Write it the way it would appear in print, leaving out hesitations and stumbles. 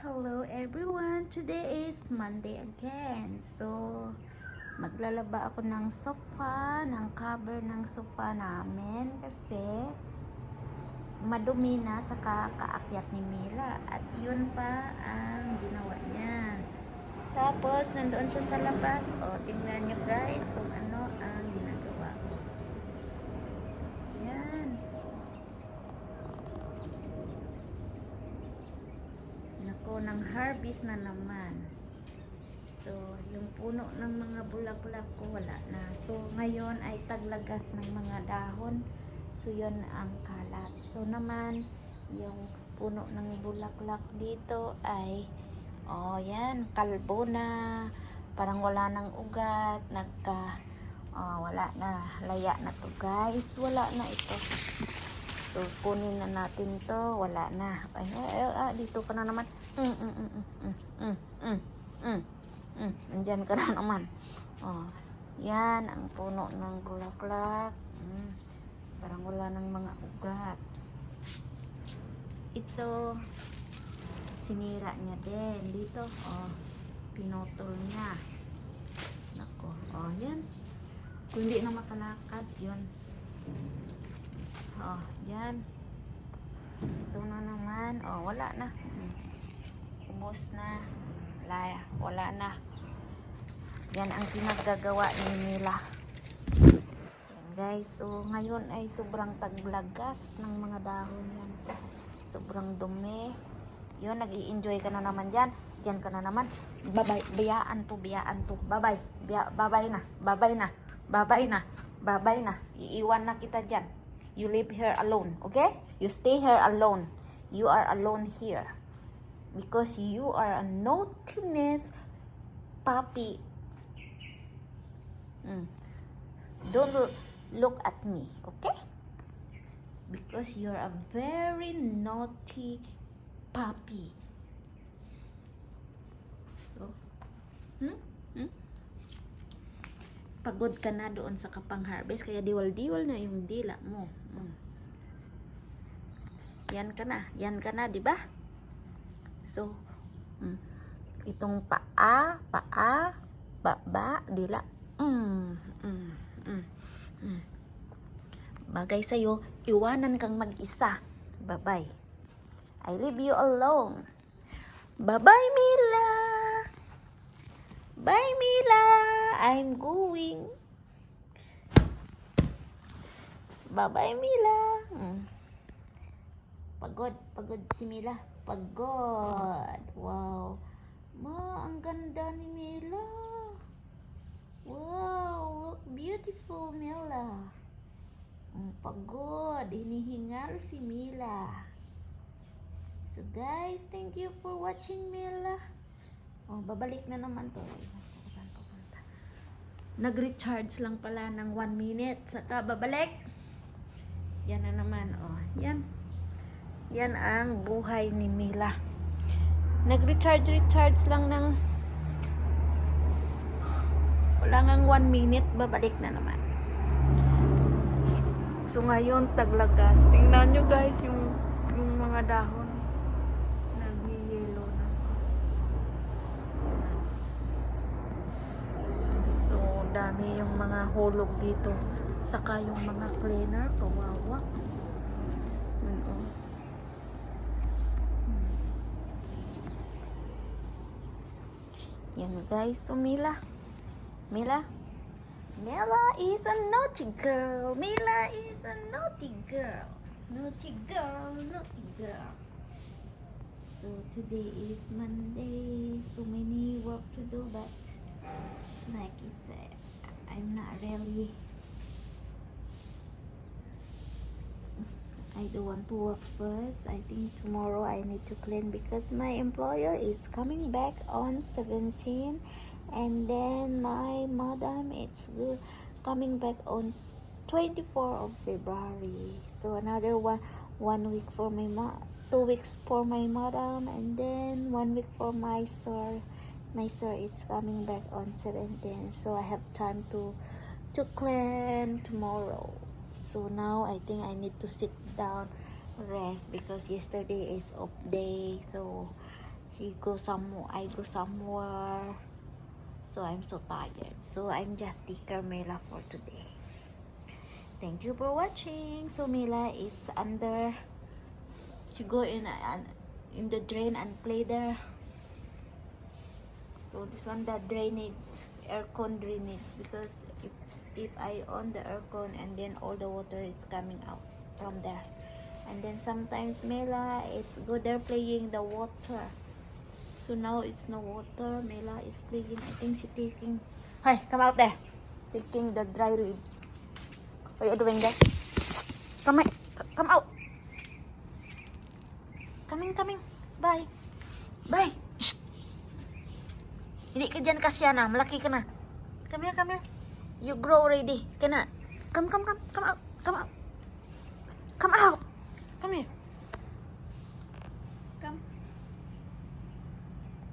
Hello everyone! Today is Monday again. So, maglalaba ako ng sofa, ng cover ng sofa namin kasi madumi na sa kakaakyat ni Mila at yun pa ang ginawa niya. Tapos, nandoon siya sa labas. O, tingnan nyo guys kung ano ang ginagawa ko. Yan. Nako, ng harvest na naman. So, yung puno ng mga bulak-bulak ko wala na. So, ngayon ay taglagas ng mga dahon. So, yun ang kalat. So, naman, yung puno ng bulaklak dito ay, oh, yan, kalbo na. Parang wala ng ugat. Wala na. Laya na to, guys. Wala na ito. So, kunin na natin to. Wala na. Dito ka na naman. Andyan ka na naman. Oh, yan ang puno ng bulaklak. Parang wala ng mga ugat. Ito, sinira niya din. Dito, oh, pinutol niya. Nako, oh, yan. Kung hindi na makalakad, yun. Oh, yan. Ito na naman. Oh, wala na. Ubos na. Wala na. Yan ang pinaggagawa ni Mila. Yan guys. So, ngayon ay sobrang taglagas ng mga dahon yan. Sobrang dumi. Yun, nag-i-enjoy ka na naman dyan. Dyan ka na naman. Babay. Biyaan to. Babay. Babay na. Babay na. Babay na. Babay na. Iiwan na kita dyan. You live here alone. Okay? You stay here alone. You are alone here. Because you are a naughtiness puppy. Don't look at me, okay? Because you're a very naughty puppy. So, pagod ka na doon sa kapang-harvest, kaya diwal-diwal na yung dila mo. Yan ka na, di ba? So, itong paa, baba, dila. Bagay sa'yo, iwanan kang mag-isa. Bye-bye. I leave you alone. Bye-bye, Mila. Bye, Mila. I'm going. Bye-bye, Mila. Pagod si Mila. Pagod. Wow. Ang ganda ni Mila. Wow, look beautiful, Mila. Pagod. Hinihingal si Mila. So guys, thank you for watching Mila. Babalik na naman to. Saan pupunta? Nag-recharge lang pala ng 1 minute. Saka babalik. Yan na naman. Yan. Yan ang buhay ni Mila. Nag-recharge lang ng wala ngang 1 minute. Babalik na naman. So ngayon, taglagas. Tingnan nyo guys yung mga dahon. Nag-yellow na. So, dami yung mga hulog dito. Saka yung mga cleaner. Kawawa. Yan guys. So, Mila is a naughty girl. Mila is a naughty girl. Naughty girl. So today is Monday. So many work to do, but like I said, I'm not really. I don't want to work first. I think tomorrow I need to clean because my employer is coming back on 17. And then my madam it's coming back on 24 of February. So another one week for my 2 weeks for my madam, and then 1 week for my sir. My sir is coming back on 17. So I have time to clean tomorrow. So now I think I need to sit down, rest, because yesterday is off day. So She go somewhere, I go somewhere. So I'm so tired. So I'm just take Carmela for today. Thank you for watching. So Mila is under. She go in the drain and play there. So this one the drainage, aircon drainage, because if I on the aircon and then all the water is coming out from there, and then sometimes Mela is go there playing the water. So now it's no water. Mela is playing. I think she taking. Hi, come out there. Taking the dry leaves. What are you doing there? Come on, come out. Coming. Bye. Bye. Shh. Hindi ka dyan kasya na. Malaki ka na. Come here. You grow already. Come out. Come out. Come out. Come here.